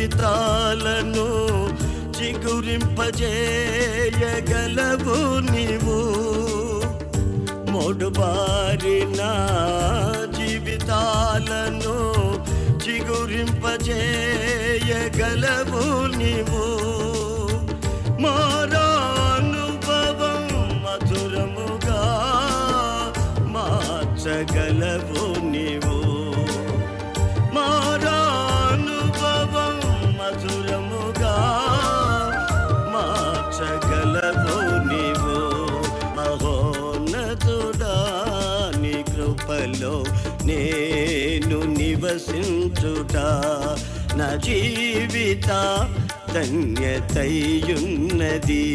జీవితాలను చిగురింపజేయగలవు నీవు. మోడుబారిన జీవితాలను చిగురింపజేయగలవు నీవు. మారానుభవం మధురముగా మార్చగలవు నీవు. మారానుభవం మధురముగా మార్చగలవు నీవు. మహోన్నతుడా నీ కృపలో నేను నివసించుట నా జీవిత ధన్యతయున్నది.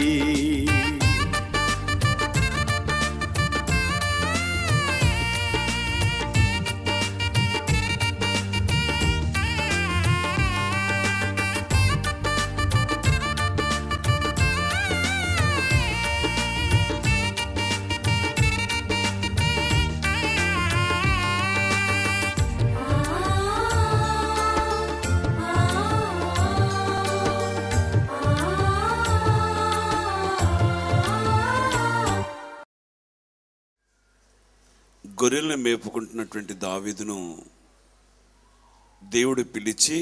గొర్రెలను మేపుకుంటున్నటువంటి దావీదును దేవుడు పిలిచి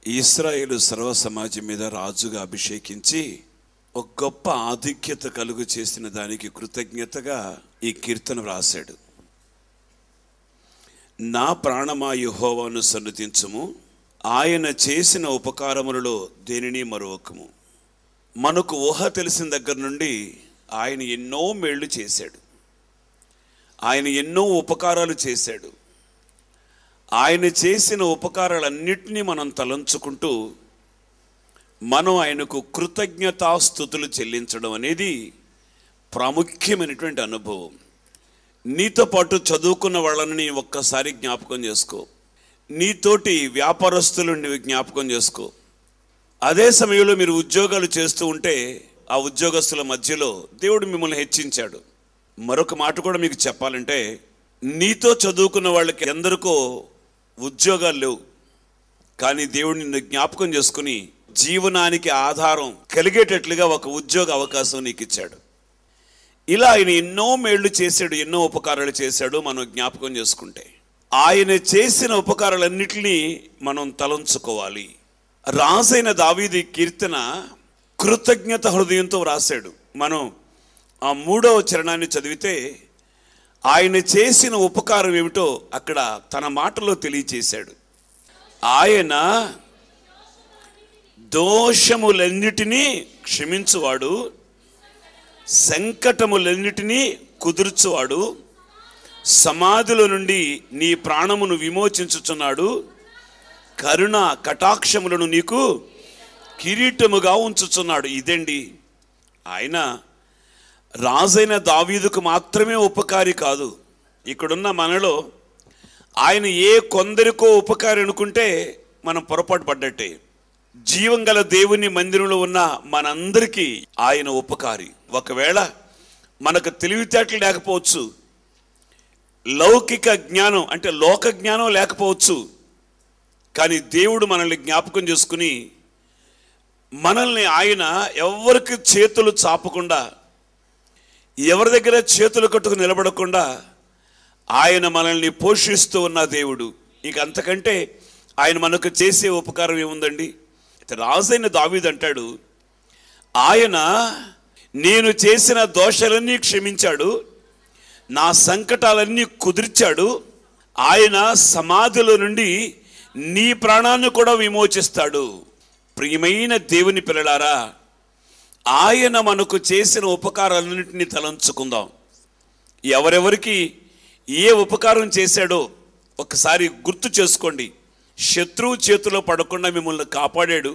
ఇశ్రాయేలు సర్వ సమాజం మీద రాజుగా అభిషేకించి ఒక గొప్ప ఆధిక్యత కలుగు చేసిన దానికి కృతజ్ఞతగా ఈ కీర్తన రాశాడు. నా ప్రాణమా యెహోవాను సన్నుతించుము, ఆయన చేసిన ఉపకారములలో దేనిని మరొకము. మనకు ఊహ తెలిసిన దగ్గర నుండి ఆయన ఎన్నో మేళ్లు చేశాడు, ఆయన ఎన్నో ఉపకారాలు చేశాడు. ఆయన చేసిన ఉపకారాలన్నిటినీ మనం తలంచుకుంటూ మనం ఆయనకు కృతజ్ఞతాస్తుతులు చెల్లించడం అనేది ప్రాముఖ్యమైనటువంటి అనుభవం. నీతో పాటు చదువుకున్న వాళ్ళని ఒక్కసారి జ్ఞాపకం చేసుకో, నీతోటి వ్యాపారస్తులను జ్ఞాపకం చేసుకో. అదే సమయంలో మీరు ఉద్యోగాలు చేస్తూ ఉంటే ఆ ఉద్యోగస్తుల మధ్యలో దేవుడు మిమ్మల్ని హెచ్చించాడు. మరొక మాట కూడా మీకు చెప్పాలంటే, నీతో చదువుకున్న వాళ్ళకి ఎందరికో ఉద్యోగాలు లేవు, కానీ దేవుడు నిన్ను జ్ఞాపకం చేసుకుని జీవనానికి ఆధారం కలిగేటట్లుగా ఒక ఉద్యోగ అవకాశం నీకు ఇచ్చాడు. ఇలా ఆయన ఎన్నో మేళ్లు చేశాడు, ఎన్నో ఉపకారాలు చేశాడు. మనం జ్ఞాపకం చేసుకుంటే ఆయన చేసిన ఉపకారాలన్నిటినీ మనం తలంచుకోవాలి. రాజైన దావీదు కీర్తన కృతజ్ఞత హృదయంతో రాశాడు. మనం ఆ 3వ చరణాన్ని చదివితే ఆయన చేసిన ఉపకారం ఏమిటో అక్కడ తన మాటలో తెలియచేశాడు. ఆయన దోషములన్నిటినీ క్షమించువాడు, సంకటములన్నిటినీ కుదుర్చువాడు, సమాధిలో నుండి నీ ప్రాణమును విమోచించుచున్నాడు, కరుణ కటాక్షములను నీకు కిరీటముగా ఉంచుచున్నాడు. ఇదండి ఆయన. రాజైన దావీదుకు మాత్రమే ఉపకారి కాదు, ఇక్కడున్న మనలో ఆయన ఏ కొందరికో ఉపకారి అనుకుంటే మనం పొరపాటు పడ్డట్టే. జీవం గల దేవుని మందిరంలో ఉన్న మనందరికీ ఆయన ఉపకారి. ఒకవేళ మనకు తెలివితేటలు లేకపోవచ్చు, లౌకిక జ్ఞానం అంటే లోక జ్ఞానం లేకపోవచ్చు, కానీ దేవుడు మనల్ని జ్ఞాపకం చేసుకుని మనల్ని ఆయన ఎవరికి చేతులు చాపకుండా, ఎవరి దగ్గర చేతులు కట్టుకు నిలబడకుండా ఆయన మనల్ని పోషిస్తూ ఉన్న దేవుడు. ఇక అంతకంటే ఆయన మనకు చేసే ఉపకారం ఏముందండి? రాజైన దావీదు అంటాడు, ఆయన నేను చేసిన దోషాలన్నీ క్షమించాడు, నా సంకటాలన్నీ కుదిర్చాడు, ఆయన సమాధిలో నుండి నీ ప్రాణాన్ని కూడా విమోచిస్తాడు. ప్రియమైన దేవుని పిల్లలారా, ఆయన మనకు చేసిన ఉపకారాలన్నింటినీ తలంచుకుందాం. ఎవరెవరికి ఏ ఉపకారం చేశాడో ఒకసారి గుర్తు చేసుకోండి. శత్రువు చేతిలో పడకుండా మిమ్మల్ని కాపాడాడు.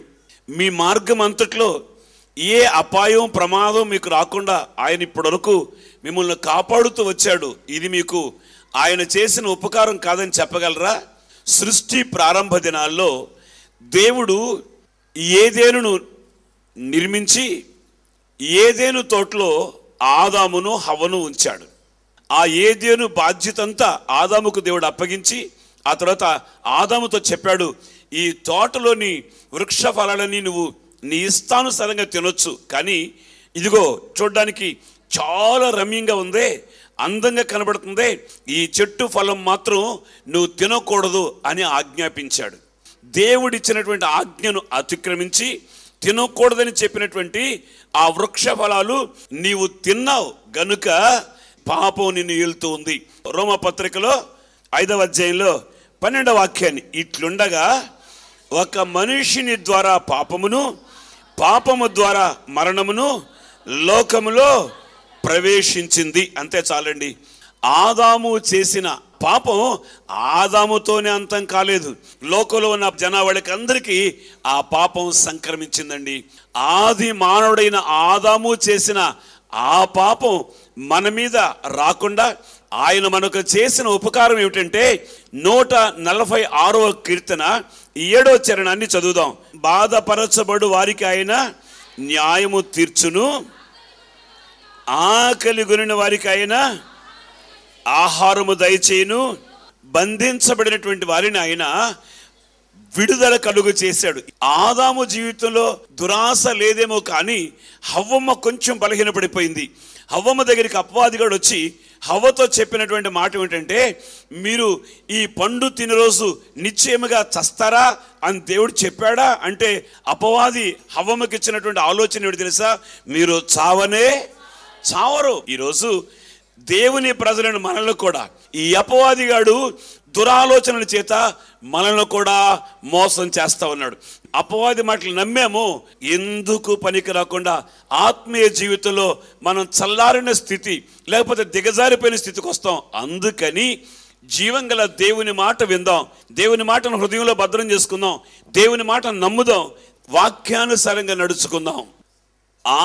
మీ మార్గం అంతట్లో ఏ అపాయం ప్రమాదం మీకు రాకుండా ఆయన ఇప్పటివరకు మిమ్మల్ని కాపాడుతూ వచ్చాడు. ఇది మీకు ఆయన చేసిన ఉపకారం కాదని చెప్పగలరా? సృష్టి ప్రారంభ దినాల్లో దేవుడు ఏదేనును నిర్మించి ఏదేను తోటలో ఆదామును హవ్వను ఉంచాడు. ఆ ఏదేను బాధ్యత అంతా ఆదాముకు దేవుడు అప్పగించి ఆ తర్వాత ఆదాముతో చెప్పాడు, ఈ తోటలోని వృక్ష ఫలాలని నువ్వు నీ ఇష్టానుసారంగా తినొచ్చు, కానీ ఇదిగో చూడ్డానికి చాలా రమ్యంగా ఉందే, అందంగా కనబడుతుంది, ఈ చెట్టు ఫలం మాత్రం నువ్వు తినకూడదు అని ఆజ్ఞాపించాడు. దేవుడిచ్చినటువంటి ఆజ్ఞను అతిక్రమించి తినకూడదని చెప్పినటువంటి ఆ వృక్ష ఫలాలు నీవు తిన్నావు గనుక పాపం నిన్ను ఏలుతూ ఉంది. రోమపత్రికలో 5వ అధ్యాయంలో 12వ వాక్యాన్ని, ఇట్లుండగా ఒక మనిషిని ద్వారా పాపమును, పాపము ద్వారా మరణమును లోకములో ప్రవేశించింది. అంతే చాలండి. ఆదాము చేసిన పాపం ఆదాముతోనే అంతం కాలేదు, లోకంలో ఉన్న జనావాళ్ళకి అందరికీ ఆ పాపం సంక్రమించిందండి. ఆది మానవుడైన ఆదాము చేసిన ఆ పాపం మన మీద రాకుండా ఆయన మనకు చేసిన ఉపకారం ఏమిటంటే 146వ కీర్తన 7వ చరణాన్ని చదువుదాం. బాధపరచబడు వారికి ఆయన న్యాయము తీర్చును, ఆకలి గొనిన వారికి ఆయన ఆహారము దయచేయును, బంధించబడినటువంటి వారిని ఆయన విడుదల కలుగు చేశాడు. ఆదాము జీవితంలో దురాశ లేదేమో కానీ హవ్వమ్మ కొంచెం బలహీనపడిపోయింది. హవ్వమ్మ దగ్గరికి అపవాదిగాడు వచ్చి హవ్వతో చెప్పినటువంటి మాట ఏమిటంటే, మీరు ఈ పండు తినే రోజు నిశ్చయముగా చస్తారా అని దేవుడు చెప్పాడా అంటే, అపవాది హవ్వమ్మకి ఇచ్చినటువంటి ఆలోచన ఏమిటి తెలుసా? మీరు చావనే చావరు. ఈరోజు దేవుని ప్రజలను మనల్ని కూడా ఈ అపవాదిగాడు దురాలోచనల చేత మనల్ని కూడా మోసం చేస్తా ఉన్నాడు. అపవాది మాటలు నమ్మాము, ఎందుకు పనికి రాకుండా ఆత్మీయ జీవితంలో మనం చల్లారిన స్థితి లేకపోతే దిగజారిపోయిన స్థితికి వస్తాం. అందుకని జీవం గల దేవుని మాట విందాం, దేవుని మాటను హృదయంలో భద్రం చేసుకుందాం, దేవుని మాట నమ్ముదాం, వాక్యానుసారంగా నడుచుకుందాం.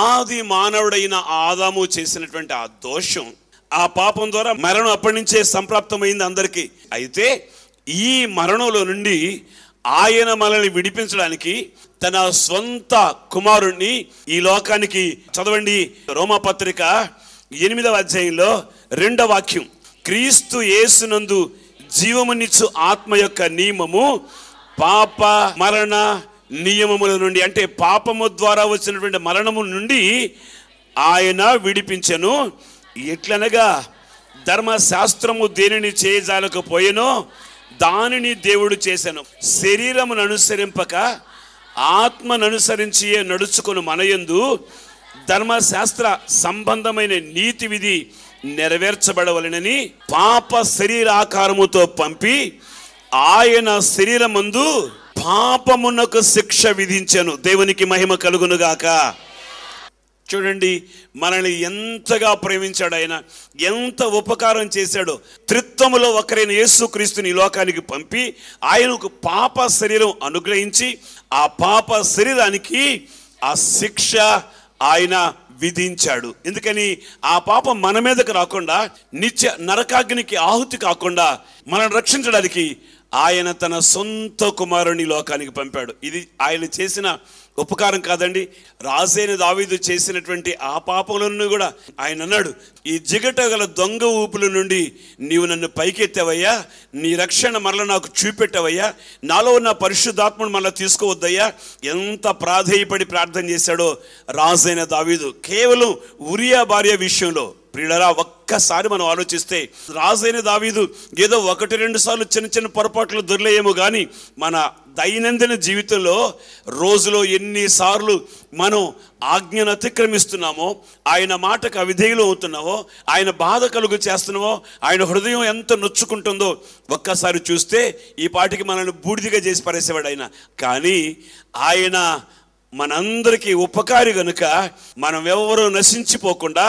ఆది మానవుడైన ఆదాము చేసినటువంటి ఆ దోషం, ఆ పాపం ద్వారా మరణం అప్పటి నుంచే సంప్రాప్తమైంది అందరికీ. అయితే ఈ మరణంలో నుండి ఆయన మనల్ని విడిపించడానికి తన స్వంత కుమారుణ్ణి ఈ లోకానికి, చదవండి రోమపత్రిక 8వ అధ్యాయంలో 2వ వాక్యం, క్రీస్తు యేసునందు జీవమునిచ్చు ఆత్మ యొక్క నియమము పాప మరణ నియమముల నుండి, అంటే పాపము ద్వారా వచ్చినటువంటి మరణము నుండి ఆయన విడిపించెను. ఎట్లనగా ధర్మశాస్త్రము దేనిని చేయజాలకపోయెనో దానిని దేవుడు చేశాను, శరీరమును అనుసరింపక ఆత్మను అనుసరించి నడుచుకుని మనయందు ధర్మశాస్త్ర సంబంధమైన నీతి విధి నెరవేర్చబడవలెనని పాప శరీరాకారముతో పంపి ఆయన శరీరమందు పాపమునకు శిక్ష విధించెను. దేవునికి మహిమ కలుగునుగాక. చూడండి, మనల్ని ఎంతగా ప్రేమించాడు ఆయన, ఎంత ఉపకారం చేశాడో. త్రిత్వములో ఒకరైన యేసుక్రీస్తుని ఈ లోకానికి పంపి ఆయనకు పాప శరీరం అనుగ్రహించి ఆ పాప శరీరానికి ఆ శిక్ష ఆయన విధించాడు. ఎందుకని? ఆ పాపం మన మీదకి రాకుండా, నిత్య నరకాగ్నికి ఆహుతి కాకుండా మనల్ని రక్షించడానికి ఆయన తన సొంత కుమారుని లోకానికి పంపాడు. ఇది ఆయన చేసిన ఉపకారం కాదండి. రాజైన దావీదు చేసినటువంటి ఆ పాపలను కూడా ఆయన అన్నాడు, ఈ జిగట గల దొంగ ఊపుల నుండి నీవు నన్ను పైకెత్తావయ్యా, నీ రక్షణ మరల నాకు చూపెట్టావయ్యా, నాలో ఉన్న పరిశుద్ధాత్మను మరలా తీసుకోవద్దయ్యా. ఎంత ప్రాధేయపడి ప్రార్థన చేశాడో రాజైన దావీదు. కేవలం ఉరియా భార్య విషయంలో ప్రియులారా ఒక్కసారి మనం ఆలోచిస్తే, రాజైన దావీదు ఏదో 1-2 సార్లు చిన్న చిన్న పొరపాట్లు దొరిలేయేమో కానీ మన దైనందిన జీవితంలో రోజులో ఎన్నిసార్లు మనం ఆజ్ఞను అతిక్రమిస్తున్నామో, ఆయన మాటకు అవిధేయులు అవుతున్నావో, ఆయన బాధ కలుగు చేస్తున్నావో, ఆయన హృదయం ఎంత నొచ్చుకుంటుందో ఒక్కసారి చూస్తే ఈ పాటికి మనల్ని బూడిదిగా చేసి పరేసేవాడు ఆయన. కానీ ఆయన మనందరికీ ఉపకారి గనుక మనం ఎవరూ నశించిపోకుండా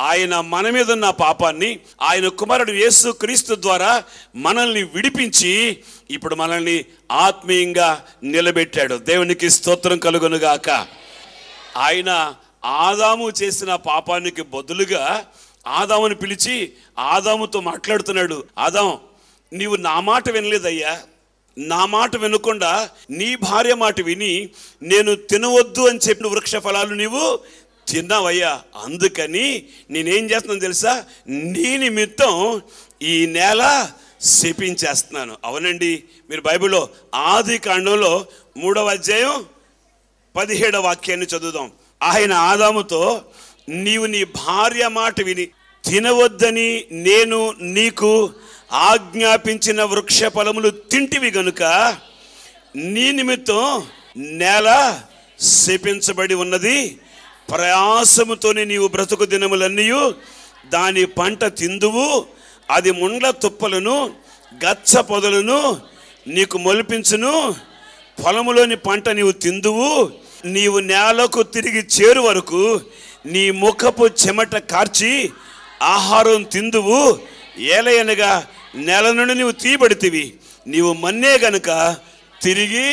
ఆయన మన మీద ఉన్న పాపాన్ని ఆయన కుమారుడు యేసుక్రీస్తు ద్వారా మనల్ని విడిపించి ఇప్పుడు మనల్ని ఆత్మీయంగా నిలబెట్టాడు. దేవునికి స్తోత్రం కలుగునుగాక. ఆయన ఆదాము చేసిన పాపానికి బదులుగా ఆదాముని పిలిచి ఆదాముతో మాట్లాడుతున్నాడు. ఆదాం, నీవు నా మాట వినలేదయ్యా, నా మాట వినకుండా నీ భార్య మాట విని నేను తినవద్దు అని చెప్పిన వృక్ష ఫలాలు నీవు తిన్నావయ్యా. అందుకని నేనేం చేస్తున్నాను తెలుసా, నీ నిమిత్తం ఈ నేల శపించేస్తున్నాను. అవునండి, మీరు బైబిల్లో ఆది కాండంలో 3వ అధ్యాయం 17వ వాక్యాన్ని చదువుదాం. ఆయన ఆదాముతో, నీవు నీ భార్య మాట విని తినవద్దని నేను నీకు ఆజ్ఞాపించిన వృక్ష ఫలములు తింటివి గనుక నీ నిమిత్తం నేల శపించబడి ఉన్నది, ప్రయాసముతోనే నీవు బ్రతుకు దినములన్నీ దాని పంట తిందువు, అది ముండ్ల తుప్పలను గచ్చ పొదలను నీకు మొలిపించును, పొలములోని పంట నీవు తిందువు, నీవు నేలకు తిరిగి చేరు వరకు నీ ముఖపు చెమట కార్చి ఆహారం తిందువు, ఏలయనగా నేల నుండి నీవు తీయబడితివి, నీవు మన్నే గనుక తిరిగి.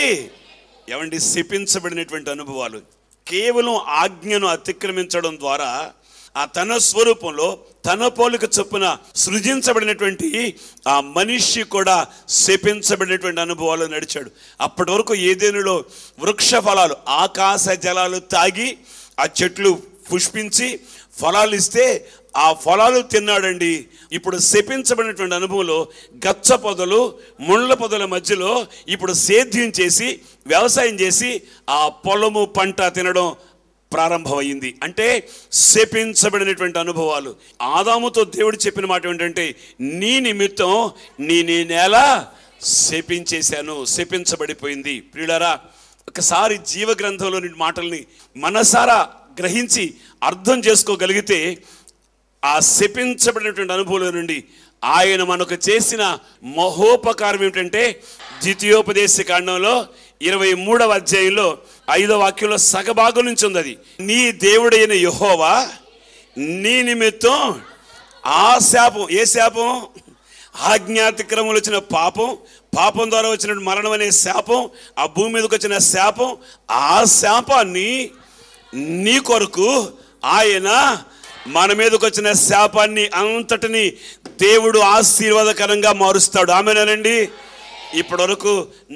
ఏమండి, శపించబడినటువంటి అనుభవాలు. కేవలం ఆజ్ఞను అతిక్రమించడం ద్వారా ఆ తన స్వరూపంలో తన పోలిక చొప్పున సృజించబడినటువంటి ఆ మనిషి కూడా శపించబడినటువంటి అనుభవాలు నడిచాడు. అప్పటి వరకు ఏదేనులో వృక్ష ఫలాలు, ఆకాశ జలాలు తాగి ఆ చెట్లు పుష్పించి ఫలాలు ఇస్తే ఆ ఫలాలు తిన్నాడండి. ఇప్పుడు శపించబడినటువంటి అనుభవంలో గచ్చ పొదలు ముళ్ళ పొదల మధ్యలో ఇప్పుడు సేద్యం చేసి వ్యవసాయం చేసి ఆ పొలము పంట తినడం ప్రారంభమైంది. అంటే శపించబడినటువంటి అనుభవాలు. ఆదాముతో దేవుడు చెప్పిన మాట ఏంటంటే, నీ నిమిత్తం నీ నేల శపించేశాను, శపించబడిపోయింది. ప్రియులారా, ఒకసారి జీవ గ్రంథంలోని మాటల్ని మనసారా గ్రహించి అర్థం చేసుకోగలిగితే ఆ శపించబడినటువంటి అనుభవం నుండి ఆయన మనకు చేసిన మహోపకారం ఏమిటంటే, ద్వితీయోపదేశ కాండంలో 23వ అధ్యాయంలో 5వ వాక్యంలో సగభాగం నుంచి ఉంది. అది, నీ దేవుడైన యెహోవా నీ నిమిత్తం ఆ శాపం, ఏ శాపం? ఆజ్ఞాతిక్రమములు వచ్చిన పాపం, పాపం ద్వారా వచ్చిన మరణం అనే శాపం, ఆ భూమి మీదకి వచ్చిన శాపం, ఆ శాపాన్ని నీ కొరకు ఆయన మన మీదకి వచ్చిన శాపాన్ని అంతటిని దేవుడు ఆశీర్వాదకరంగా మారుస్తాడు. ఆమేనండి. ఇప్పటి వరకు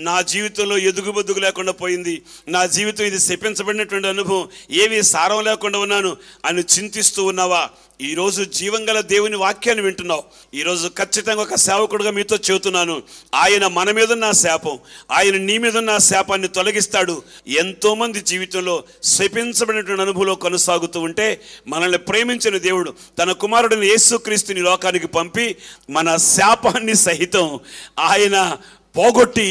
నా జీవితంలో ఎదుగుబొద్దుగు లేకుండా పోయింది, నా జీవితం ఇది శపించబడినటువంటి అనుభవం, ఏమీ సారం లేకుండా ఉన్నాను అని చింతిస్తూ ఉన్నావా? ఈరోజు జీవంగల దేవుని వాక్యాన్ని వింటున్నావు. ఈరోజు ఖచ్చితంగా ఒక సేవకుడుగా మీతో చెబుతున్నాను, ఆయన మన మీద ఉన్న శాపం, ఆయన నీ మీద ఉన్న శాపాన్ని తొలగిస్తాడు. ఎంతోమంది జీవితంలో శపించబడినటువంటి అనుభవంలో కొనసాగుతూ ఉంటే మనల్ని ప్రేమించిన దేవుడు తన కుమారుడిని యేసుక్రీస్తుని లోకానికి పంపి మన శాపాన్ని సహితం ఆయన పోగొట్టి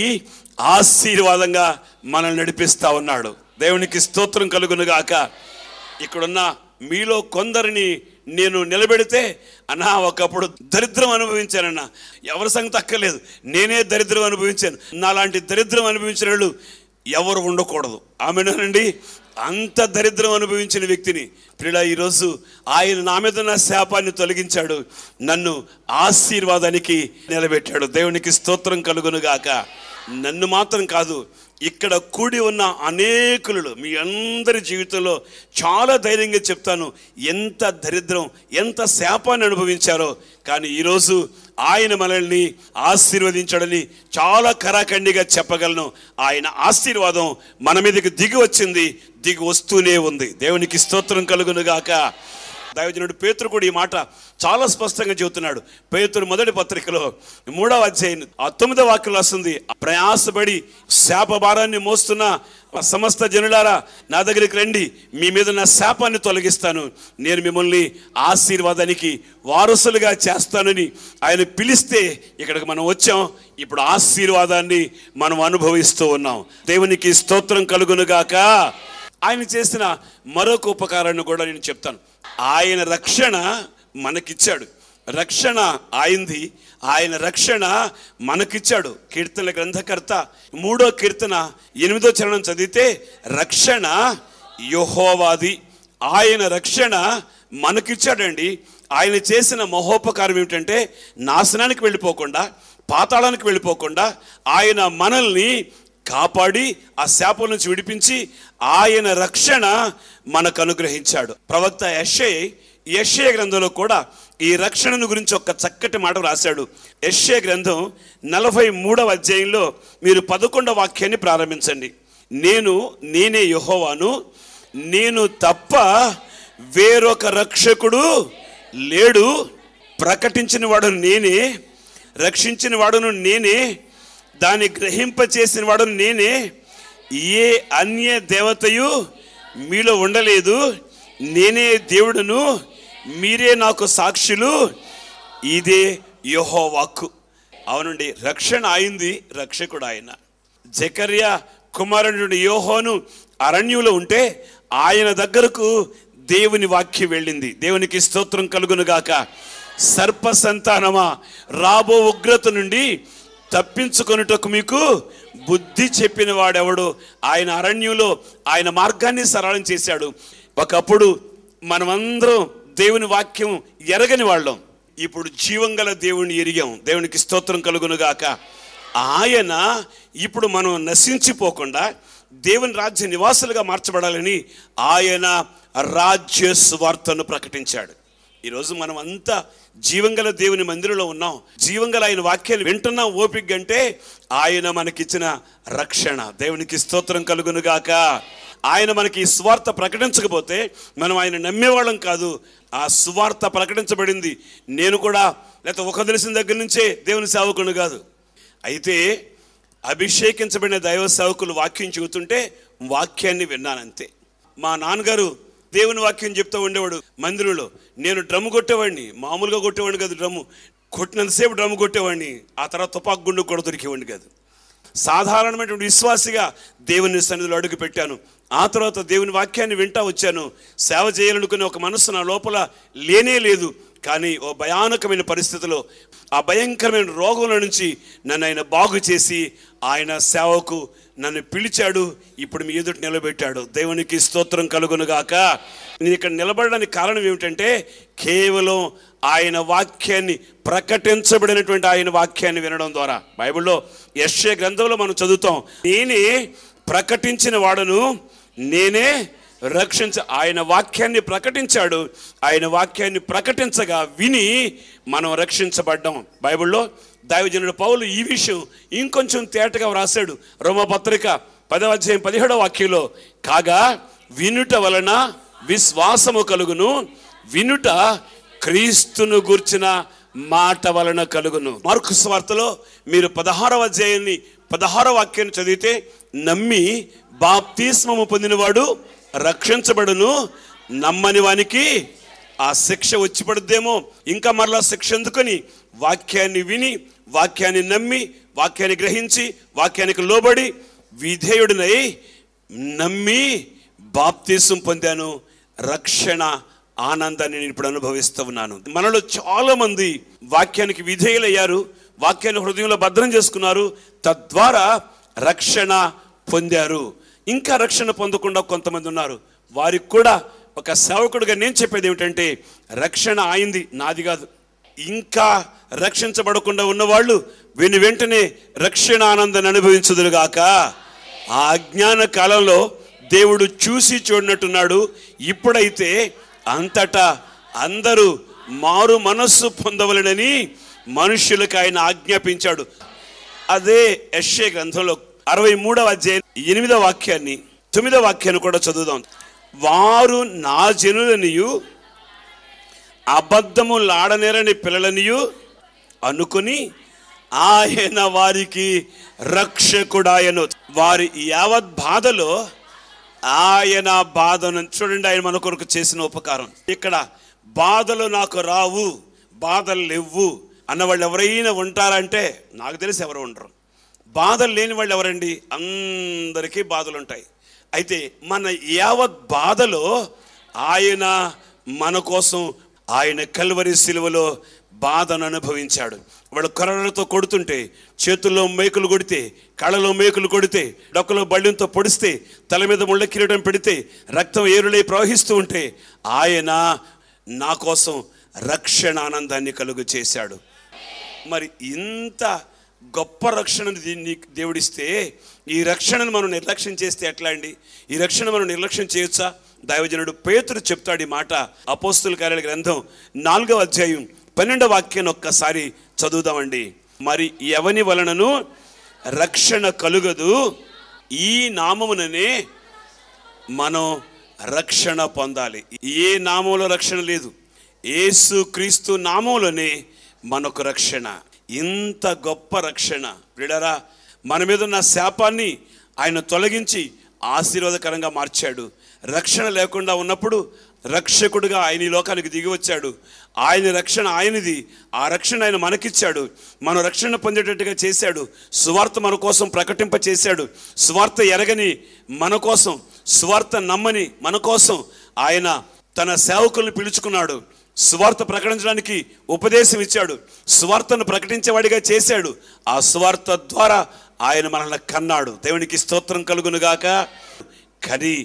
ఆశీర్వాదంగా మనల్ని నడిపిస్తా ఉన్నాడు. దేవునికి స్తోత్రం కలుగునుగాక. ఇక్కడున్న మీలో కొందరిని నేను నిలబెడితే, అన్నా ఒకప్పుడు దరిద్రం అనుభవించానన్నా, ఎవరి సంగతి అక్కర్లేదు, నేనే దరిద్రం అనుభవించాను, నాలాంటి దరిద్రం అనుభవించిన వాళ్ళు ఎవరు ఉండకూడదు. ఆమేనండి. అంత దరిద్రం అనుభవించిన వ్యక్తిని ప్రియుడా ఈరోజు ఆయన నా మీద ఉన్న శాపాన్ని తొలగించాడు, నన్ను ఆశీర్వాదానికి నిలబెట్టాడు. దేవునికి స్తోత్రం కలుగునుగాక. నన్ను మాత్రం కాదు, ఇక్కడ కూడి ఉన్న అనేకులు మీ అందరి జీవితంలో చాలా ధైర్యంగా చెప్తాను, ఎంత దరిద్రం, ఎంత శాపాన్ని అనుభవించారో. కానీ ఈరోజు ఆయన మనల్ని ఆశీర్వదించాడని చాలా కరాఖండిగా చెప్పగలను. ఆయన ఆశీర్వాదం మన మీదకి దిగి వచ్చింది, దిగి వస్తూనే ఉంది. దేవునికి స్తోత్రం కలుగునుగాక. దైవజనుడు పేతురు కూడా ఈ మాట చాలా స్పష్టంగా చెబుతున్నాడు. పేతురు మొదటి పత్రికలో 3వ అధ్యాయం 9వ వాక్యం వస్తుంది, ప్రయాసపడి శాప భారాన్ని మోస్తున్న సమస్త జనులారా నా దగ్గరికి రండి, మీ మీద నా శాపాన్ని తొలగిస్తాను, నేను మిమ్మల్ని ఆశీర్వాదానికి వారసులుగా చేస్తానని ఆయన పిలిస్తే ఇక్కడికి మనం వచ్చాం. ఇప్పుడు ఆశీర్వాదాన్ని మనం అనుభవిస్తూ ఉన్నాం. దేవునికి స్తోత్రం కలుగునుగాక. ఆయన చేసిన మరొక ఉపకారాన్ని కూడా నేను చెప్తాను. ఆయన రక్షణ మనకిచ్చాడు, రక్షణ ఆయనది, ఆయన రక్షణ మనకిచ్చాడు. కీర్తనల గ్రంథకర్త 3వ కీర్తన 8వ చరణం చదివితే, రక్షణ యెహోవాది, ఆయన రక్షణ మనకిచ్చాడండి. ఆయన చేసిన మహోపకారం ఏమిటంటే, నాశనానికి వెళ్ళిపోకుండా, పాతాళానికి వెళ్ళిపోకుండా ఆయన మనల్ని కాపాడి ఆ శాపం నుంచి విడిపించి ఆయన రక్షణ మనకు అనుగ్రహించాడు. ప్రవక్త యెషయా గ్రంథంలో కూడా ఈ రక్షణను గురించి ఒక చక్కటి మాట రాశాడు. యెషయా గ్రంథం 43వ అధ్యాయంలో మీరు 11వ వాక్యాన్ని ప్రారంభించండి. నేనే యెహోవాను, నేను తప్ప వేరొక రక్షకుడు లేడు, ప్రకటించిన వాడు నేనే, రక్షించిన వాడును నేనే, దాన్ని గ్రహింపచేసిన వాడును నేనే, ఏ అన్య దేవతయు మీలో ఉండలేదు, నేనే దేవుడును, మీరే నాకు సాక్షులు, ఇదే యెహోవా వాక్కు. అవునండి, రక్షణ అయింది, రక్షకుడు ఆయన. జకర్యా కుమారుడు యోహాను అరణ్యంలో ఉంటే ఆయన దగ్గరకు దేవుని వాక్యం వెళ్ళింది. దేవునికి స్తోత్రం కలుగును గాక. సర్ప సంతానమా, రాబో ఉగ్రత నుండి తప్పించుకొనుటకు మీకు బుద్ధి చెప్పిన వాడెవడు? ఆయన అరణ్యంలో ఆయన మార్గాన్ని సరళం చేశాడు. ఒకప్పుడు మనమందరం దేవుని వాక్యం ఎరగని వాళ్ళం, ఇప్పుడు జీవం గల దేవుని ఎరిగాం. దేవునికి స్తోత్రం కలుగును గాక. ఆయన ఇప్పుడు మనం నశించిపోకుండా దేవుని రాజ్య నివాసులుగా మార్చబడాలని ఆయన రాజ్య సువార్తను ప్రకటించాడు. ఈరోజు మనం అంతా జీవంగల దేవుని మందిరంలో ఉన్నాం, జీవంగల ఆయన వాక్యాలు వింటున్నాం. ఓపిక అంటే ఆయన మనకిచ్చిన రక్షణ. దేవునికి స్తోత్రం కలుగును గాక. ఆయన మనకి ఈ సువార్త ప్రకటించకపోతే మనం ఆయన నమ్మేవాళ్ళం కాదు. ఆ సువార్త ప్రకటించబడింది. నేను కూడా లేకపోతే ఒక తెలిసిన దగ్గర నుంచే దేవుని సేవకుని కాదు. అయితే అభిషేకించబడిన దైవ సేవకులు వాక్యం చెబుతుంటే వాక్యాన్ని విన్నానంతే. మా నాన్నగారు దేవుని వాక్యం చెప్తూ ఉండేవాడు మందిరంలో. నేను డ్రమ్ము కొట్టేవాడిని, మామూలుగా కొట్టేవాడిని కాదు, డ్రమ్ము కొట్టినంతసేపు డ్రమ్ము కొట్టేవాడిని. ఆ తర్వాత తుపాకు గుండు కూడా దొరికేవాడిని కాదు. సాధారణమైనటువంటి విశ్వాసిగా దేవుని సన్నిధిలో అడుగు పెట్టాను. ఆ తర్వాత దేవుని వాక్యాన్ని వింటా వచ్చాను. సేవ చేయాలనుకునే ఒక మనస్సు నా లోపల లేనే లేదు. కానీ ఓ భయానకమైన పరిస్థితిలో, ఆ భయంకరమైన రోగంలో నుంచి నన్ను ఆయన బాగు చేసి ఆయన సేవకు నన్ను పిలిచాడు. ఇప్పుడు మీ ఎదుట నిలబెట్టాడు. దేవునికి స్తోత్రం కలుగునుగాక. నేను ఇక్కడ నిలబడడానికి కారణం ఏమిటంటే కేవలం ఆయన వాక్యాన్ని, ప్రకటించబడినటువంటి ఆయన వాక్యాన్ని వినడం ద్వారా. బైబిల్లో యెషయా గ్రంథంలో మనం చదువుతాం, నేనే ప్రకటించిన వాడను, నేనే ఆయన వాక్యాన్ని ప్రకటించాడు. ఆయన వాక్యాన్ని ప్రకటించగా విని మనం రక్షించబడ్డాం. బైబిల్లో దైవజనుడు పౌలు ఈ విషయం ఇంకొంచెం తేటగా వ్రాసాడు. రోమపత్రిక 10వ అధ్యాయం 17వ వాక్యంలో, కాగా వినుట వలన విశ్వాసము కలుగును, వినుట క్రీస్తును గూర్చిన మాట వలన కలుగును. మార్కు సువార్తలో మీరు 16వ అధ్యాయాన్ని 16వ వాక్యాన్ని చదివితే, నమ్మి బాప్తిస్మము పొందినవాడు రక్షించబడును, నమ్మని వానికి ఆ శిక్ష వచ్చి పడుద్దేమో, ఇంకా మరలా శిక్ష ఎందుకని వాక్యాన్ని విని, వాక్యాన్ని నమ్మి, వాక్యాన్ని గ్రహించి, వాక్యానికి లోబడి విధేయుడినై నమ్మి బాప్తిసం పొందాను. రక్షణ ఆనందాన్ని నేను ఇప్పుడు అనుభవిస్తూ ఉన్నాను. మనలో చాలా మంది వాక్యానికి విధేయులయ్యారు, వాక్యాన్ని హృదయంలో భద్రం చేసుకున్నారు, తద్వారా రక్షణ పొందారు. ఇంకా రక్షణ పొందకుండా కొంతమంది ఉన్నారు. వారికి కూడా ఒక సేవకుడిగా నేను చెప్పేది ఏమిటంటే, రక్షణ అయింది, నాది కాదు. ఇంకా రక్షించబడకుండా ఉన్నవాళ్ళు వెంటనే రక్షణ ఆనందాన్ని అనుభవించుదురుగాక. ఆ అజ్ఞాన కాలంలో దేవుడు చూసి చూడనట్టున్నాడు. ఇప్పుడైతే అంతటా అందరూ మారు మనస్సు పొందవలెనని మనుష్యులకు ఆయన ఆజ్ఞాపించాడు. అదే యెషయా గ్రంథంలో 63వ అధ్యాయం 8వ వాక్యాన్ని 9వ వాక్యాన్ని కూడా చదువుదాం. వారు నా జనులనియు అబద్ధములాడనేరని పిల్లలనియు అనుకుని ఆయన వారికి రక్షకుడాయను. వారి యావత్ బాధలో ఆయన బాధను చూడండి. ఆయన మన కొరకు చేసిన ఉపకారం. ఇక్కడ బాధలు నాకు రావు, బాధలు లేవు అన్నవాళ్ళు ఎవరైనా ఉంటారంటే నాకు తెలిసి ఎవరు ఉండరు. బాధలు లేని వాళ్ళు ఎవరండి? అందరికీ బాధలు ఉంటాయి. అయితే మన యావత్ బాధలో ఆయన మన కోసం ఆయన కల్వరి సిలువలో బాధను అనుభవించాడు. వాడు కర్రలతో కొడుతుంటే, చేతుల్లో మేకులు కొడితే, కళ్ళలో మేకులు కొడితే, డొక్కలో బళ్ళంతో పొడిస్తే, తల మీద ముళ్ళ కిరీటం పెడితే, రక్తం ఏరులై ప్రవహిస్తూ ఉంటే ఆయన నా కోసం రక్షణ ఆనందాన్ని కలుగు చేశాడు. మరి ఇంత గొప్ప రక్షణను దేవుడిస్తే ఈ రక్షణను మనం నిర్లక్ష్యం చేస్తే ఎట్లా అండి? ఈ రక్షణ మనం నిర్లక్ష్యం చేయొచ్చా? దైవజనుడు పేతురు చెప్తాడు ఈ మాట. అపోస్తుల కార్యాల గ్రంథం 4వ అధ్యాయం 12వ వాక్యాన్ని ఒక్కసారి చదువుదామండి. మరి ఎవని వలనను రక్షణ కలుగదు, ఈ నామముననే మనం రక్షణ పొందాలి. ఏ నామంలో రక్షణ లేదు, యేసు క్రీస్తు నామంలోనే మనకు రక్షణ. ఇంత గొప్ప రక్షణ ప్రియులారా, మన మీద ఉన్న శాపాన్ని ఆయన తొలగించి ఆశీర్వాదకరంగా మార్చాడు. రక్షణ లేకుండా ఉన్నప్పుడు రక్షకుడుగా ఆయన ఈ లోకానికి దిగి వచ్చాడు. ఆయన రక్షణ ఆయనది, ఆ రక్షణ ఆయన మనకిచ్చాడు. మనం రక్షణ పొందేటట్టుగా చేశాడు. సువార్త మన కోసం ప్రకటింప చేశాడు. సువార్త ఎరగని మన కోసం, సువార్త నమ్మని మన కోసం ఆయన తన సేవకులను పిలుచుకున్నాడు. సువార్త ప్రకటించడానికి ఉపదేశం ఇచ్చాడు. సువార్తను ప్రకటించేవాడిగా చేశాడు. ఆ సువార్త ద్వారా ఆయన మనల్ని కన్నాడు. దేవునికి స్తోత్రం కలుగునుగాక. కని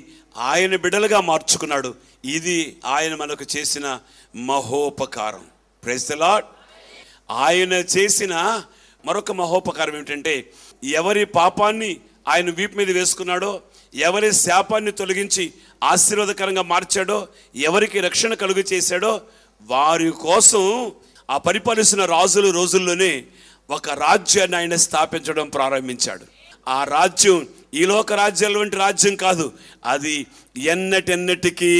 ఆయన బిడ్డలుగా మార్చుకున్నాడు. ఇది ఆయన మనకు చేసిన మహోపకారం. Praise the lord. ఆయన చేసిన మరొక మహోపకారం ఏమిటంటే, ఎవరి పాపాన్ని ఆయన వీపు మీద వేసుకున్నాడో, ఎవరి శాపాన్ని తొలగించి ఆశీర్వాదకరంగా మార్చాడో, ఎవరికి రక్షణ కలుగు చేశాడో, వారి కోసం ఆ పరిపాలిస్తున్న రాజుల రోజుల్లోనే ఒక రాజ్యాన్ని ఆయన స్థాపించడం ప్రారంభించాడు. ఆ రాజ్యం ఈ లోక రాజ్యాల వంటి రాజ్యం కాదు. అది ఎన్నటెన్నటికీ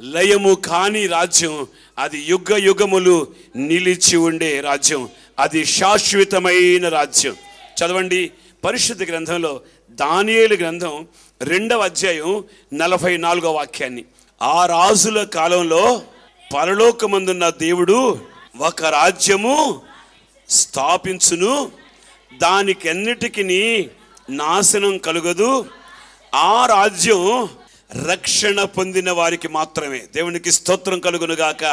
లయము కాని రాజ్యం. అది యుగ యుగములు నిలిచి ఉండే రాజ్యం. అది శాశ్వతమైన రాజ్యం. చదవండి పరిశుద్ధ గ్రంథంలో దానియేలు గ్రంథం 2వ అధ్యాయం 44వ వాక్యాన్ని. ఆ రాజుల కాలంలో పరలోకమందున్న దేవుడు ఒక రాజ్యము స్థాపించును, దానికెన్నిటికి నాశనం కలుగదు. ఆ రాజ్యం రక్షణ పొందిన వారికి మాత్రమే. దేవునికి స్తోత్రం కలుగునుగాక.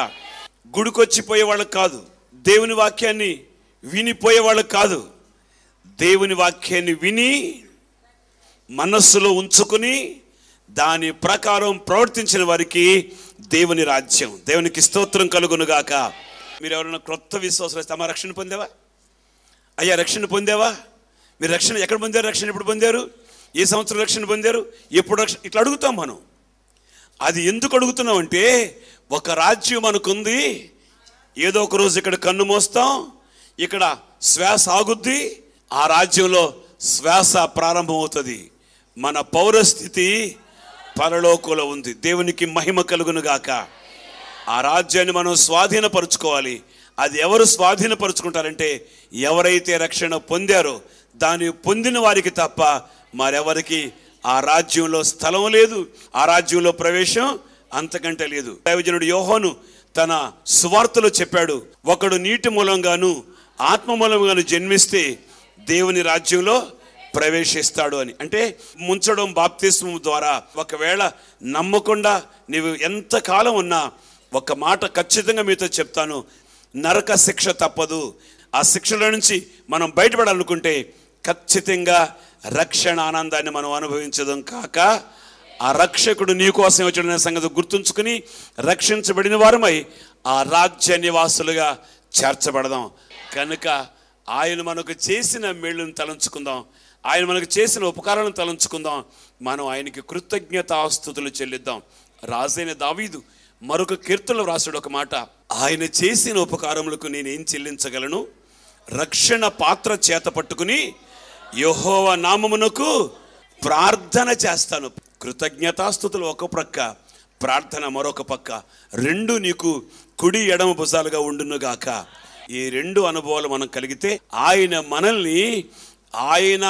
గుడికొచ్చిపోయే వాళ్ళకి కాదు, దేవుని వాక్యాన్ని వినిపోయే వాళ్ళకి కాదు, దేవుని వాక్యాన్ని విని మనస్సులో ఉంచుకుని దాని ప్రకారం ప్రవర్తించిన వారికి దేవుని రాజ్యం. దేవునికి స్తోత్రం కలుగునుగాక. మీరు ఎవరైనా క్రొత్త విశ్వాసాలు వస్తే, అమ్మా రక్షణ పొందావా, అయ్యా రక్షణ పొందావా, మీరు రక్షణ ఎక్కడ పొందారు, రక్షణ ఎప్పుడు పొందారు, ఏ సంవత్సరం రక్షణ పొందారు, ఎప్పుడు రక్షణ, ఇట్లా అడుగుతాం మనం. అది ఎందుకు అడుగుతున్నాం అంటే, ఒక రాజ్యం మనకుంది, ఏదో ఒక రోజు ఇక్కడ కన్ను మోస్తాం, ఇక్కడ శ్వాస ఆగుద్ది, ఆ రాజ్యంలో శ్వాస ప్రారంభమవుతుంది. మన పౌరస్థితి పరలోకంలో ఉంది. దేవునికి మహిమ కలుగునుగాక. ఆ రాజ్యాన్ని మనం స్వాధీనపరుచుకోవాలి. అది ఎవరు స్వాధీనపరుచుకుంటారంటే, ఎవరైతే రక్షణ పొందారో దాన్ని పొందిన వారికి తప్ప మరెవరికి ఆ రాజ్యంలో స్థలం లేదు, ఆ రాజ్యంలో ప్రవేశం అంతకంటే లేదు. దైవజనుడు యోహాను తన సువార్తలో చెప్పాడు, ఒకడు నీటి మూలంగాను ఆత్మ మూలంగాను జన్మిస్తే దేవుని రాజ్యంలో ప్రవేశిస్తాడు అని. అంటే ముంచడం బాప్తిస్మం ద్వారా. ఒకవేళ నమ్మకుండా నీవు ఎంతకాలం ఉన్నా ఒక మాట ఖచ్చితంగా మీతో చెప్తాను, నరక శిక్ష తప్పదు. ఆ శిక్షల నుంచి మనం బయటపడాలనుకుంటే ఖచ్చితంగా రక్షణ ఆనందాన్ని మనం అనుభవించడం కాక, ఆ రక్షకుడు నీ కోసం వచ్చిన సంగతి గుర్తుంచుకుని రక్షించబడిన వారమై ఆ రాజ్య నివాసులుగా చేర్చబడదాం. కనుక ఆయన మనకు చేసిన మేళ్ళను తలంచుకుందాం, ఆయన మనకు చేసిన ఉపకారాలను తలంచుకుందాం. మనం ఆయనకి కృతజ్ఞతాస్తుతులు చెల్లిద్దాం. రాజైన దావీదు మరొక కీర్తనలో రాసాడు ఒక మాట, ఆయన చేసిన ఉపకారములకు నేనేం చెల్లించగలను, రక్షణ పాత్ర చేత పట్టుకుని యెహోవా నామమునకు ప్రార్థన చేస్తాను. కృతజ్ఞతాస్తుతులు ఒక ప్రక్క, ప్రార్థన మరొక పక్క, రెండు నీకు కుడి ఎడమ భుజాలుగా ఉండునుగాక. ఈ రెండు అనుభవాలు మనం కలిగితే ఆయన మనల్ని, ఆయన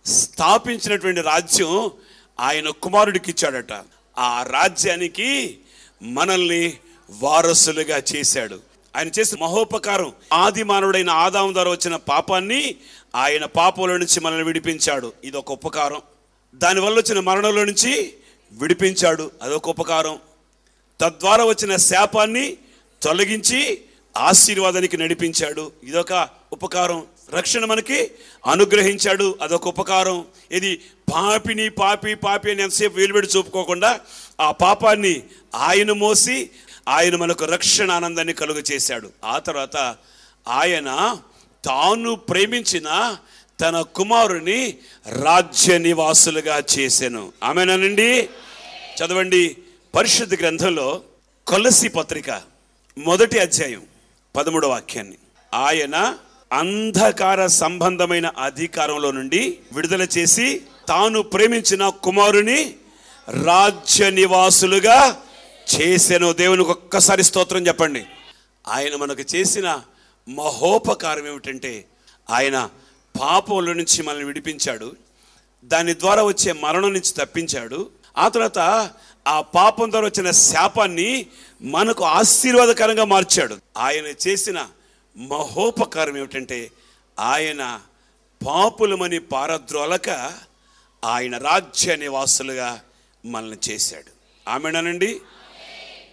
స్థాపించినటువంటి రాజ్యం ఆయన కుమారుడికి ఇచ్చాడట. ఆ రాజ్యానికి మనల్ని వారసులుగా చేశాడు. ఆయన చేసిన మహోపకారం, ఆది మానవుడైన ఆదాము ద్వారా వచ్చిన పాపాన్ని ఆయన పాపంలో నుంచి మనల్ని విడిపించాడు. ఇదొక ఉపకారం. దానివల్ల వచ్చిన మరణంలో నుంచి విడిపించాడు, అదొక ఉపకారం. తద్వారా వచ్చిన శాపాన్ని తొలగించి ఆశీర్వాదానికి నడిపించాడు, ఇదొక ఉపకారం. రక్షణ మనకి అనుగ్రహించాడు, అదొక ఉపకారం. ఇది పాపిని పాపి అని ఎంతసేపు వేలుబెడి చూపుకోకుండా ఆ పాపాన్ని ఆయన మోసి ఆయన మనకు రక్షణ ఆనందాన్ని కలుగ చేశాడు. ఆ తర్వాత ఆయన తాను ప్రేమించిన తన కుమారుని రాజ్య నివాసులుగా చేశాను. ఆమేనండి. చదవండి పరిశుద్ధ గ్రంథంలో కొలస్సీ పత్రిక 1వ అధ్యాయం 13వ వాక్యాన్ని. ఆయన అంధకార సంబంధమైన అధికారంలో నుండి విడుదల చేసి తాను ప్రేమించిన కుమారుని రాజ్య నివాసులుగా చేసెను. దేవునికి ఒక్కసారి స్తోత్రం చెప్పండి. ఆయన మనకు చేసిన మహోపకారం ఏమిటంటే ఆయన పాపంలో నుంచి మనల్ని విడిపించాడు, దాని ద్వారా వచ్చే మరణం నుంచి తప్పించాడు. ఆ తర్వాత ఆ పాపం ద్వారా వచ్చిన శాపాన్ని మనకు ఆశీర్వాదకరంగా మార్చాడు. ఆయన చేసిన మహోపకారం ఏమిటంటే ఆయన పాపులమని పారద్రోలక ఆయన రాజ్య నివాసులుగా మనల్ని చేశాడు. ఆమేనండి.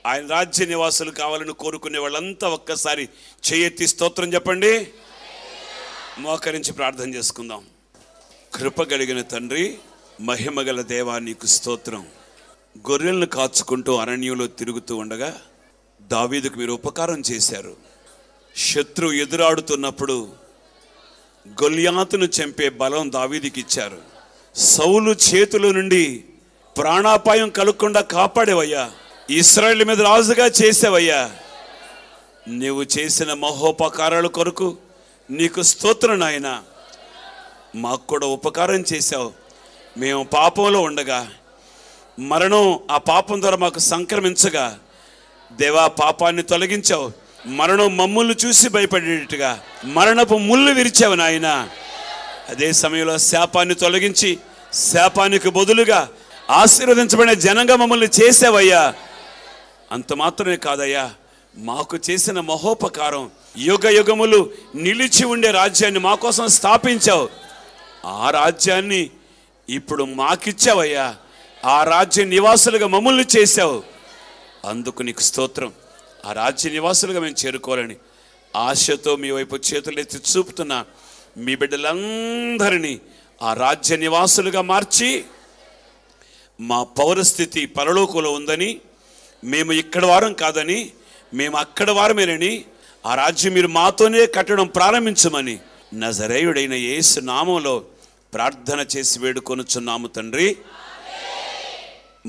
ఆయన రాజ్య నివాసులు కావాలని కోరుకునే వాళ్ళంతా ఒక్కసారి చేయెత్తి స్తోత్రం చెప్పండి. మోకరించి ప్రార్థన చేసుకుందాం. కృప కలిగిన తండ్రి, మహిమగల దేవా, నీకు స్తోత్రం. గొర్రెలను కాచుకుంటూ అరణ్యంలో తిరుగుతూ ఉండగా దావీదుకు మీరు ఉపకారం చేశారు. శత్రువు ఎదురాడుతున్నప్పుడు గొల్యాతును చంపే బలం దావీదుకి ఇచ్చారు. సౌలు చేతుల నుండి ప్రాణాపాయం కలగకుండా కాపాడేవయ్యా. ఇశ్రాయేలు మీద రాజుగా చేసావయ్యా. నీవు చేసిన మహోపకారాల కొరకు నీకు స్తోత్రం నాయనా. మాకు కూడా ఉపకారం చేశావు. మేము పాపంలో ఉండగా మరణం ఆ పాపం ద్వారా మాకు సంక్రమించగా దేవా పాపాన్ని తొలగించావు. మరణం మమ్ముల్ని చూసి భయపడేట్టుగా మరణపు ముళ్ళు విరిచావు నాయన. అదే సమయంలో శాపాన్ని తొలగించి శాపానికి బదులుగా ఆశీర్వదించబడిన జనంగా మమ్మల్ని చేసావయ్యా. అంత మాత్రమే కాదయ్యా, మాకు చేసిన మహోపకారం యుగ యుగములు నిలిచి ఉండే రాజ్యాన్ని మా కోసం స్థాపించావు. ఆ రాజ్యాన్ని ఇప్పుడు మాకిచ్చావయ్యా. ఆ రాజ్య నివాసులుగా మమ్మల్ని చేశావు. అందుకు నీకు స్తోత్రం. ఆ రాజ్య నివాసులుగా మేము చేరుకోవాలని ఆశతో మీ వైపు చేతులెత్తి చూపుతున్న మీ బిడ్డలందరినీ ఆ రాజ్య నివాసులుగా మార్చి మా పౌరస్థితి పరలోకంలో ఉందని, మేము ఇక్కడ వారం కాదని, మేము అక్కడ వారమేనని, ఆ రాజ్యం మీరు మాతోనే కట్టడం ప్రారంభించమని నజరేయుడైన యేసు నామంలో ప్రార్థన చేసి వేడుకొనుచున్నాము తండ్రి.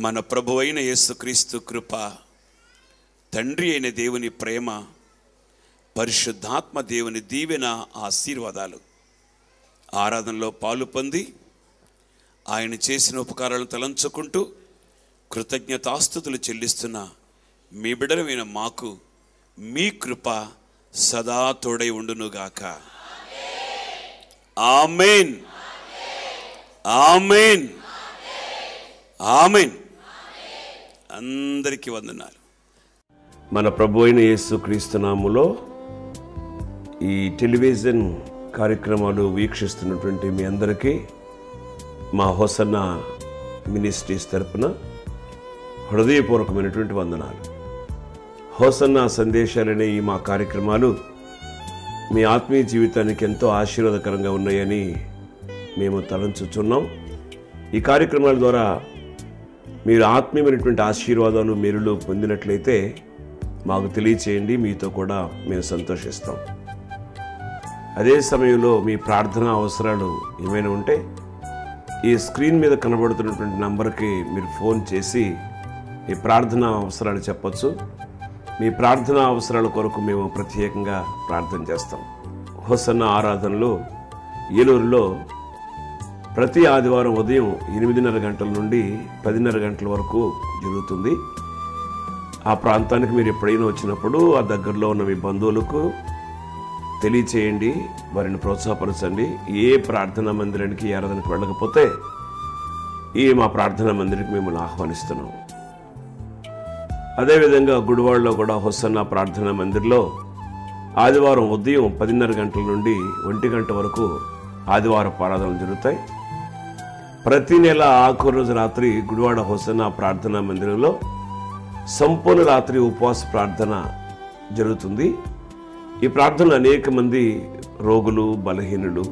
మన ప్రభువైన యేసుక్రీస్తు కృప, తండ్రి అయిన దేవుని ప్రేమ, పరిశుద్ధాత్మ దేవుని దీవెన, ఆశీర్వాదాలు ఆరాధనలో పాలు పొంది ఆయన చేసిన ఉపకారాలను తలంచుకుంటూ కృతజ్ఞతాస్తుతులు చెల్లిస్తున్న మీ బిడ్డలమైన మాకు మీ కృప సదా తోడై ఉండునుగాక. ఆమేన్, ఆమేన్, ఆమేన్. అందరికీ వందనాలు. మన ప్రభు అయిన యేసుక్రీస్తు నామములో ఈ టెలివిజన్ కార్యక్రమాలు వీక్షిస్తున్నటువంటి మీ అందరికీ మా హోసన్నా మినిస్ట్రీస్ తరపున హృదయపూర్వకమైనటువంటి వందనాలు. హోసన్నా సందేశాలనే ఈ మా కార్యక్రమాలు మీ ఆత్మీయ జీవితానికి ఎంతో ఆశీర్వాదకరంగా ఉన్నాయని మేము తలంచుచున్నాం. ఈ కార్యక్రమాల ద్వారా మీరు ఆత్మీయమైనటువంటి ఆశీర్వాదాలు మేలులు పొందినట్లయితే మాకు తెలియచేయండి. మీతో కూడా మేము సంతోషిస్తాం. అదే సమయంలో మీ ప్రార్థనా అవసరాలు ఏమైనా ఉంటే ఈ స్క్రీన్ మీద కనబడుతున్నటువంటి నంబర్కి మీరు ఫోన్ చేసి ఈ ప్రార్థనా అవసరాలు చెప్పచ్చు. మీ ప్రార్థనా అవసరాల కొరకు మేము ప్రత్యేకంగా ప్రార్థన చేస్తాం. హోసన్నా ఆరాధనలో ఏలూరులో ప్రతి ఆదివారం ఉదయం 8:30 గంటల నుండి 10:30 గంటల వరకు జరుగుతుంది. ఆ ప్రాంతానికి మీరు ఎప్పుడైనా వచ్చినప్పుడు ఆ దగ్గరలో ఉన్న మీ బంధువులకు తెలియచేయండి, వారిని ప్రోత్సాహపరచండి. ఏ ప్రార్థనా మందిరానికి ఆరాధనకు వెళ్ళకపోతే ఈ మా ప్రార్థనా మందిరానికి మిమ్మల్ని ఆహ్వానిస్తున్నాం. అదేవిధంగా గుడివాడలో కూడా హోసన్నా ప్రార్థనా మందిర్లో ఆదివారం ఉదయం 10:30 గంటల నుండి 1 గంట వరకు ఆదివారం ఆరాధనలు జరుగుతాయి. ప్రతి నెల ఆఖరి రోజు రాత్రి గుడివాడ హోసన్నా ప్రార్థనా మందిరంలో సంపూర్ణ రాత్రి ఉపవాస ప్రార్థన జరుగుతుంది. ఈ ప్రార్థనలు అనేక మంది రోగులు, బలహీనులు,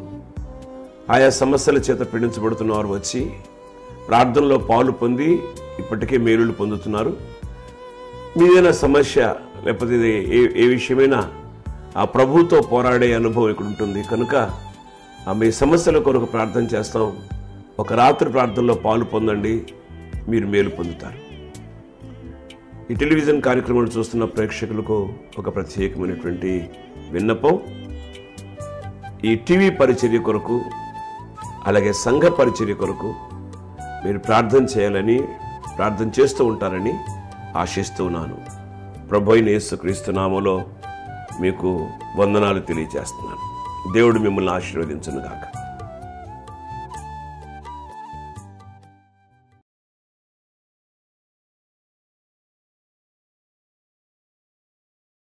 ఆయా సమస్యల చేత పీడించబడుతున్న వారు వచ్చి ప్రార్థనలో పాలు పొంది ఇప్పటికే మేలులు పొందుతున్నారు. మీదైనా సమస్య లేకపోతే ఏ విషయమైనా ఆ ప్రభువుతో పోరాడే అనుభవం ఇక్కడ ఉంటుంది కనుక మీ సమస్యల కొరకు ప్రార్థన చేస్తాం. ఒక రాత్రి ప్రార్థనలో పాలు పొందండి, మీరు మేలు పొందుతారు. ఈ టెలివిజన్ కార్యక్రమాలు చూస్తున్న ప్రేక్షకులకు ఒక ప్రత్యేకమైనటువంటి విన్నపం. ఈ టీవీ పరిచర్య కొరకు అలాగే సంఘ పరిచర్య కొరకు మీరు ప్రార్థన చేయాలని, ప్రార్థన చేస్తూ ఉంటారని ఆశిస్తూ ఉన్నాను. ప్రభువైన యేసుక్రీస్తు నామములో మీకు వందనాలు తెలియజేస్తున్నాను. దేవుడు మిమ్మల్ని ఆశీర్వదించును గాక.